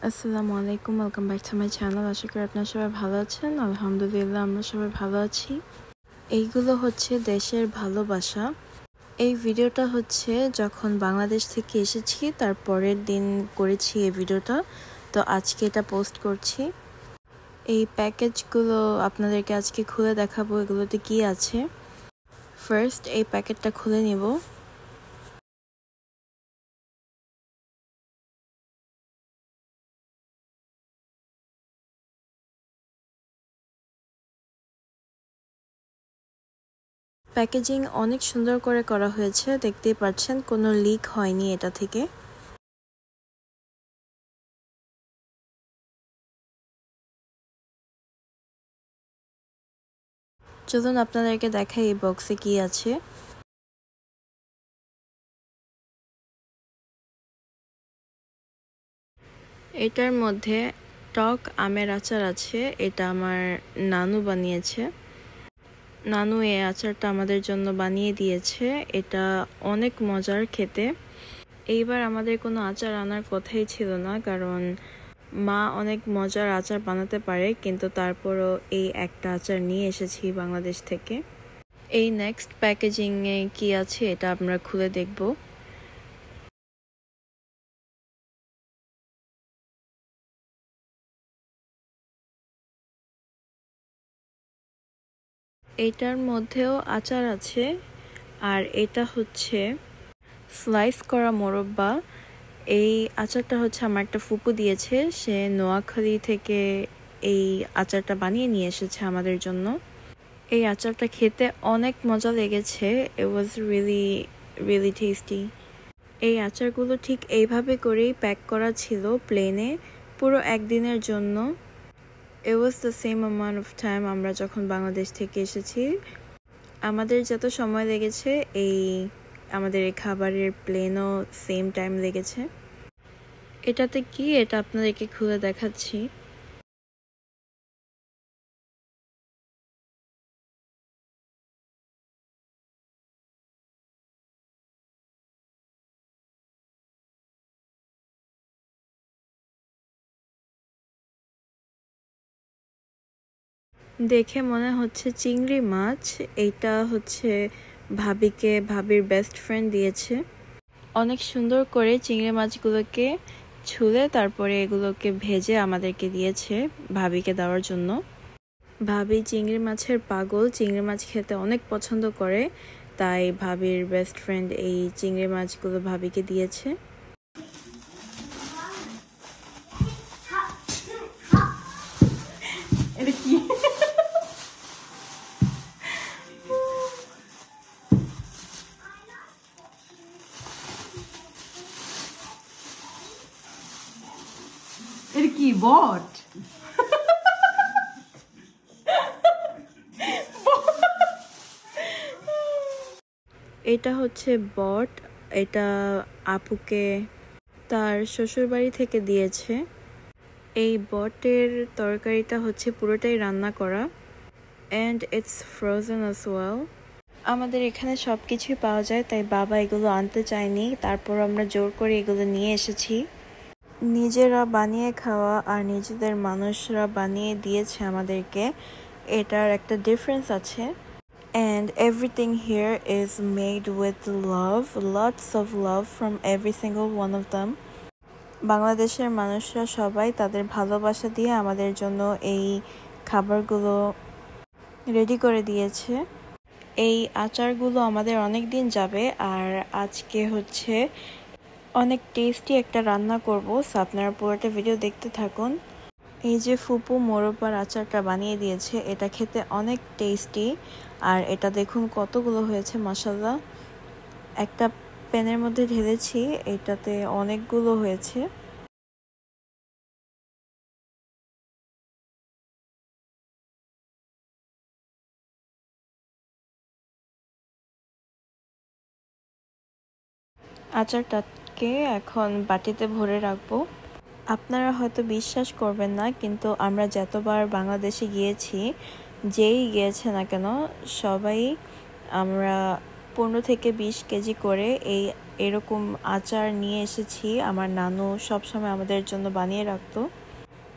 আসসালামু আলাইকুম, welcome back to my channel. আশা করি আপনারা সবাই ভালো আছেন। আলহামদুলিল্লাহ আমরা সবাই ভালো আছি। এইগুলো হচ্ছে দেশের ভালোবাসা। এই ভিডিওটা হচ্ছে যখন বাংলাদেশ থেকে এসেছি তার পরের দিন করেছি এই ভিডিওটা, তো আজকে এটা পোস্ট করছি। এই প্যাকেজগুলো আপনাদেরকে আজকে খুলে দেখাবো এগুলোতে কি আছে। ফার্স্ট এই প্যাকেটটা খুলে নিব। প্যাকেজিং অনেক সুন্দর করে করা হয়েছে, দেখতেই পাচ্ছেন কোনো লিক হয়নি এটা থেকে। চলুন আপনাদেরকে দেখাই এই বক্সে কি আছে। এটার মধ্যে টক আমের আচার আছে। এটা আমার নানু বানিয়েছে। নানু এই আচারটা আমাদের জন্য বানিয়ে দিয়েছে। এটা অনেক মজার খেতে। এইবার আমাদের কোনো আচার আনার কথাই ছিল না, কারণ মা অনেক মজার আচার বানাতে পারে, কিন্তু তারপরও এই একটা আচার নিয়ে এসেছি বাংলাদেশ থেকে। এই নেক্সট প্যাকেজিংয়ে কি আছে এটা আমরা খুলে দেখব। এটার মধ্যেও আচার আছে, আর এটা হচ্ছে স্লাইস করা মোরব্বা। এই আচারটা হচ্ছে আমার একটা ফুপু দিয়েছে। সে নোয়াখালী থেকে এই আচারটা বানিয়ে নিয়ে এসেছে আমাদের জন্য। এই আচারটা খেতে অনেক মজা লেগেছে। ইট ওয়াজ রিয়েলি টেস্টি। এই আচারগুলো ঠিক এইভাবে করেই প্যাক করা ছিল প্লেনে পুরো একদিনের জন্য। It was the same amount of time আমরা যখন বাংলাদেশ থেকে এসেছি। আমাদের যত সময় লেগেছে আমাদের এই খাবারের প্লেনও সেম টাইম লেগেছে। এটাতে কি এটা আপনাদেরকে খুলে দেখাচ্ছি। দেখে মনে হচ্ছে চিংড়ি মাছ। এইটা হচ্ছে ভাবির বেস্ট ফ্রেন্ড দিয়েছে। অনেক সুন্দর করে চিংড়ি মাছগুলোকে ছুলে তারপরে এগুলোকে ভেজে আমাদেরকে দিয়েছে ভাবিকে দেওয়ার জন্য। ভাবি চিংড়ি মাছের পাগল, চিংড়ি মাছ খেতে অনেক পছন্দ করে, তাই ভাবির বেস্ট ফ্রেন্ড এই চিংড়ি মাছগুলো ভাবিকে দিয়েছে। এটা কি? এটা কি বট? এটা হচ্ছে বট। এটা আপুকে তার শ্বশুরবাড়ি থেকে দিয়েছে। এই বটের তরকারিটা হচ্ছে পুরোটাই রান্না করা, and it's frozen as well. আমাদের এখানে সব কিছুই পাওয়া যায়, তাই বাবা এগুলো আনতে চায়নি, তারপর আমরা জোর করে এগুলো নিয়ে এসেছি। নিজেরা বানিয়ে খাওয়া আর নিজেদের মানুষরা বানিয়ে দিয়েছে আমাদেরকে, এটার একটা ডিফারেন্স আছে। And everything here is made with love, lots of love from every single one of them. বাংলাদেশের মানুষরা সবাই তাদের ভালোবাসা দিয়ে আমাদের জন্য এই খাবারগুলো রেডি করে দিয়েছে। এই আচারগুলো আমাদের অনেক দিন যাবে, আর আজকে হচ্ছে অনেক টেস্টি একটা রান্না করব, সো আপনারা পুরোটা ভিডিও দেখতে থাকুন। এই যে ফুপু মোরব্বার আচারটা বানিয়ে দিয়েছে, এটা খেতে অনেক টেস্টি। আর এটা দেখুন কতগুলো হয়েছে, মাশাআল্লাহ। একটা প্যানের মধ্যে ঢেলেছি, এটাতে অনেকগুলো হয়েছে। আচারটাকে এখন বাটিতে ভরে রাখবো। আপনারা হয়তো বিশ্বাস করবেন না, কিন্তু আমরা যতবার বাংলাদেশে গিয়েছি, যেই গিয়েছে না কেন, সবাই আমরা 15 থেকে 20 কেজি করে এই এরকম আচার নিয়ে এসেছি। আমার নানু সবসময় আমাদের জন্য বানিয়ে রাখতো,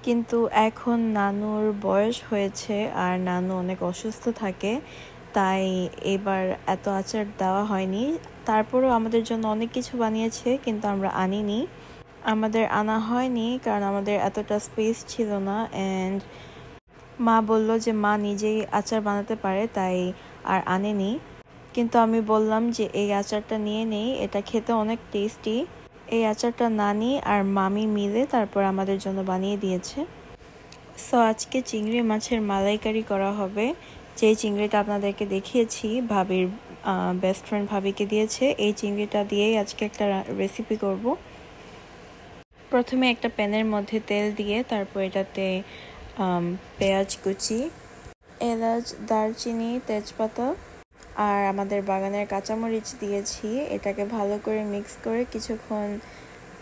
কিন্তু এখন নানুর বয়স হয়েছে আর নানু অনেক অসুস্থ থাকে, তাই এবার এত আচার দেওয়া হয়নি। তারপরেও আমাদের জন্য অনেক কিছু বানিয়েছে, কিন্তু আমরা আনিনি। আমাদের আনা হয়নি কারণ আমাদের এতটা স্পেস ছিল না, অ্যান্ড মা বলল যে মা নিজেই আচার বানাতে পারে, তাই আর আনেনি। কিন্তু আমি বললাম যে এই আচারটা নিয়ে নেই, এটা খেতে অনেক টেস্টি। এই আচারটা নানি আর মামি মিলে তারপর আমাদের জন্য বানিয়ে দিয়েছে। সো আজকে চিংড়ি মাছের মালাইকারি করা হবে। যে চিংড়িটা আপনাদেরকে দেখিয়েছি ভাবির বেস্ট ফ্রেন্ড ভাবিকে দিয়েছে, এই চিংড়িটা দিয়েই আজকে একটা রেসিপি করব। প্রথমে একটা প্যানের মধ্যে তেল দিয়ে তারপর এটাতে পেঁয়াজ কুচি, এলাচ, দারচিনি, তেজপাতা আর আমাদের বাগানের কাঁচামরিচ দিয়েছি। এটাকে ভালো করে মিক্স করে কিছুক্ষণ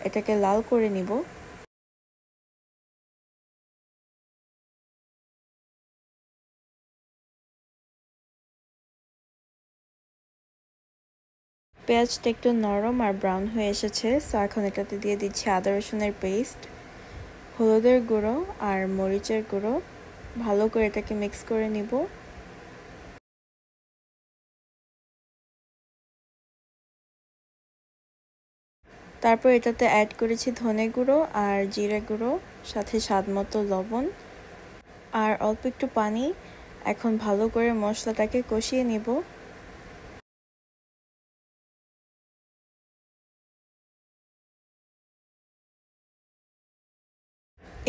এটাকে লাল করে নিব। পেঁয়াজটা একটু নরম আর ব্রাউন হয়ে এসেছে, সো এখন এটাতে দিয়ে দিচ্ছি আদা রসুনের পেস্ট, হলুদের গুঁড়ো আর মরিচের গুঁড়ো। ভালো করে এটাকে মিক্স করে নিব। তারপর এটাতে অ্যাড করেছি ধনে গুঁড়ো আর জিরে গুঁড়ো, সাথে স্বাদ মতো লবণ আর অল্প একটু পানি। এখন ভালো করে মশলাটাকে কষিয়ে নিব।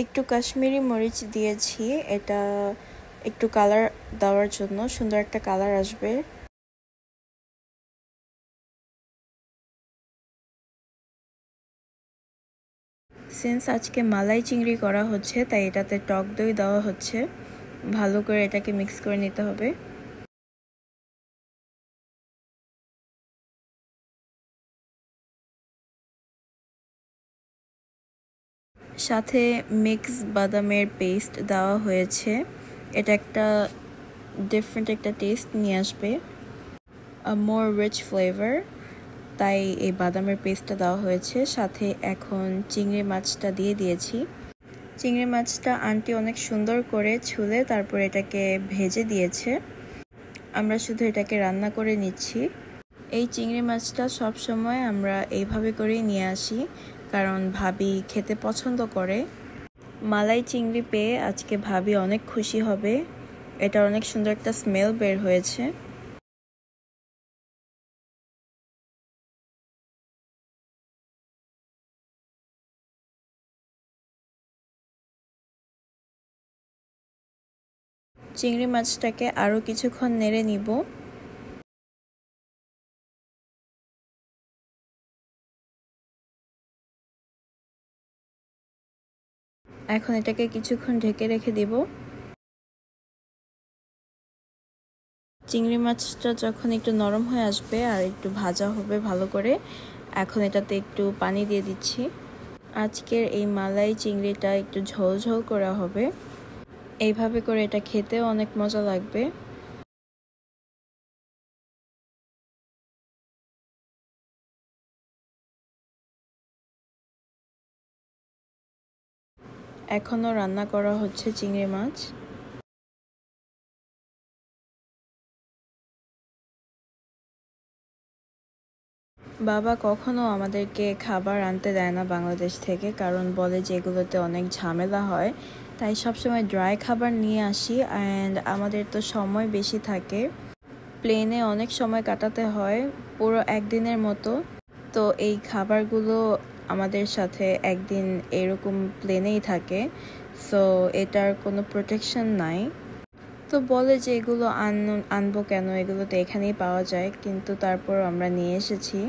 একটু কাশ্মীরি মরিচ দিয়েছি, এটা একটু কালার দেওয়ার জন্য, সুন্দর একটা কালার আসবে। সিন্স আজকে মালাই চিংড়ি করা হচ্ছে, তাই এটাতে টক দই দেওয়া হচ্ছে। ভালো করে এটাকে মিক্স করে নিতে হবে। সাথে মিক্স বাদামের পেস্ট দেওয়া হয়েছে। এটা একটা ডিফারেন্ট একটা টেস্ট নিয়ে আসবে, মোর রিচ ফ্লেভার, তাই এই বাদামের পেস্টটা দেওয়া হয়েছে। সাথে এখন চিংড়ি মাছটা দিয়ে দিয়েছি। চিংড়ি মাছটা আন্টি অনেক সুন্দর করে ছুলে তারপর এটাকে ভেজে দিয়েছে। আমরা শুধু এটাকে রান্না করে নিচ্ছি। এই চিংড়ি মাছটা সব সময় আমরা এইভাবে করেই নিয়ে আসি, কারণ ভাবি খেতে পছন্দ করে। মালাই চিংড়ি পেয়ে আজকে ভাবি অনেক খুশি হবে। এটার অনেক সুন্দর একটা স্মেল বের হয়েছে। চিংড়ি মাছটাকে আরও কিছুক্ষণ নেড়ে নিব। এখন এটাকে কিছুক্ষণ ঢেকে রেখে দিব। চিংড়ি মাছটা যখন একটু নরম হয়ে আসবে আর একটু ভাজা হবে ভালো করে, এখন এটাতে একটু পানি দিয়ে দিচ্ছি। আজকের এই মালাই চিংড়িটা একটু ঝোল ঝোল করা হবে, এইভাবে করে এটা খেতেও অনেক মজা লাগবে। এখনও রান্না করা হচ্ছে চিংড়ি মাছ। বাবা কখনো আমাদেরকে খাবার আনতে দেয় না বাংলাদেশ থেকে, কারণ বলে যে এগুলোতে অনেক ঝামেলা হয়, তাই সবসময় ড্রাই খাবার নিয়ে আসি। অ্যান্ড আমাদের তো সময় বেশি থাকে, প্লেনে অনেক সময় কাটাতে হয়, পুরো একদিনের মতো। তো এই খাবারগুলো আমাদের সাথে একদিন এরকম প্লেনেই থাকে, সো এটার কোনো প্রোটেকশন নাই। তো বলে যে এগুলো আনবো কেন, এগুলো তো এখানেই পাওয়া যায়, কিন্তু তারপর আমরা নিয়ে এসেছি।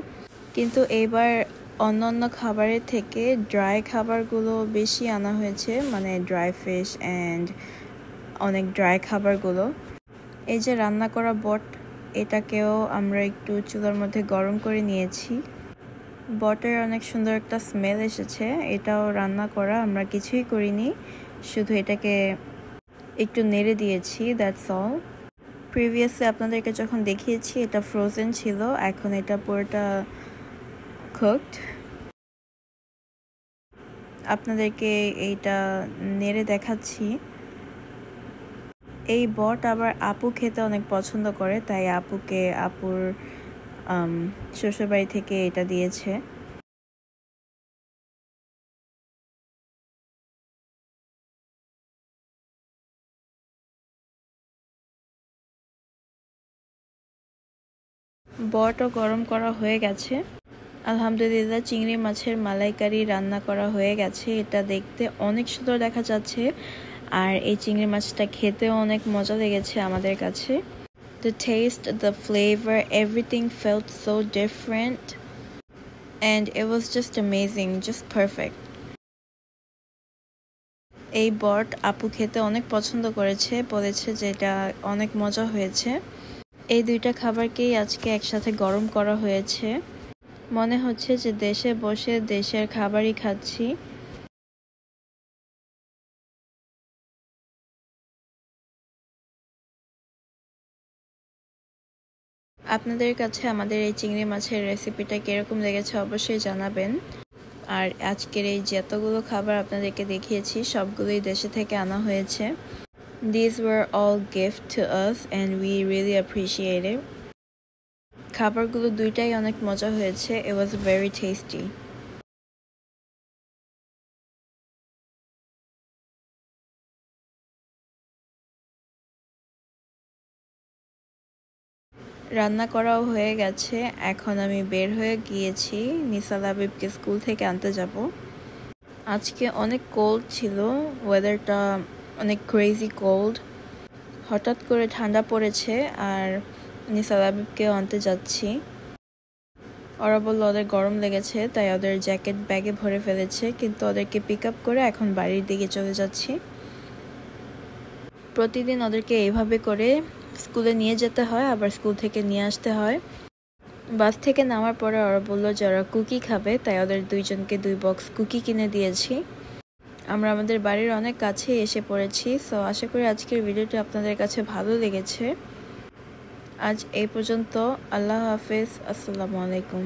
কিন্তু এবার অন্যান্য খাবারের থেকে ড্রাই খাবারগুলো বেশি আনা হয়েছে, মানে ড্রাই ফিশ অ্যান্ড অনেক ড্রাই খাবারগুলো। এই যে রান্না করা বট, এটাকেও আমরা একটু চুলার মধ্যে গরম করে নিয়েছি। বটের অনেক সুন্দর একটা স্মেল এসেছে। এটাও রান্না করা, আমরা কিছুই করিনি, শুধু এটাকে একটু নেড়ে দিয়েছি, দ্যাটস অল। প্রিভিয়াসলি আপনাদেরকে যখন দেখিয়েছি এটা ফ্রোজেন ছিল, এখন এটা পুরোটা cooked. আপনাদেরকে এইটা নেড়ে দেখাচ্ছি। এই বট আবার আপু খেতে অনেক পছন্দ করে, তাই আপুকে আপুর শ্বশুরবাড়ি থেকে এটা দিয়েছে। বটও গরম করা হয়ে গেছে। আলহামদুলিল্লাহ চিংড়ি মাছের মালাইকারি রান্না করা হয়ে গেছে। এটা দেখতে অনেক সুন্দর দেখা যাচ্ছে, আর এই চিংড়ি মাছটা খেতেও অনেক মজা লেগেছে আমাদের কাছে। The taste, the flavor, everything felt so different and it was just amazing, just perfect. এই বট আপু খেতে অনেক পছন্দ করেছে, বলেছে যে এটা অনেক মজা হয়েছে। এই দুইটা খাবারকেই আজকে একসাথে গরম করা হয়েছে। মনে হচ্ছে যে দেশে বসে দেশের খাবারই খাচ্ছি। আপনাদের কাছে আমাদের এই চিংড়ি মাছের রেসিপিটা কিরকম লেগেছে অবশ্যই জানাবেন। আর আজকের এই যতগুলো খাবার আপনাদেরকে দেখিয়েছি সবগুলোই দেশে থেকে আনা হয়েছে। These were all gift to us and we really appreciate it. খাবারগুলো দুইটাই অনেক মজা হয়েছে। It was very tasty. রান্না করাও হয়ে গেছে। এখন আমি বের হয়ে গিয়েছি নিসা লাবিবকে স্কুল থেকে আনতে যাব। আজকে অনেক কোল্ড ছিল, ওয়েদারটা অনেক ক্রেজি কোল্ড। হঠাৎ করে ঠান্ডা পড়েছে আর নিসা লাবিবকেও আনতে যাচ্ছি। ওরা বলল ওদের গরম লেগেছে, তাই ওদের জ্যাকেট ব্যাগে ভরে ফেলেছে, কিন্তু ওদেরকে পিক আপ করে এখন বাড়ির দিকে চলে যাচ্ছি। প্রতিদিন ওদেরকে এইভাবে করে স্কুলে নিয়ে যেতে হয়, আবার স্কুল থেকে নিয়ে আসতে হয়। বাস থেকে নামার পরে ওরা বললো যে ওরা কুকি খাবে, তাই ওদের দুইজনকে 2 বক্স কুকি কিনে দিয়েছি। আমরা আমাদের বাড়ির অনেক কাছেই এসে পড়েছি। সো আশা করি আজকের ভিডিওটি আপনাদের কাছে ভালো লেগেছে। আজ এই পর্যন্ত। আল্লাহ হাফেজ। আসসালামু আলাইকুম।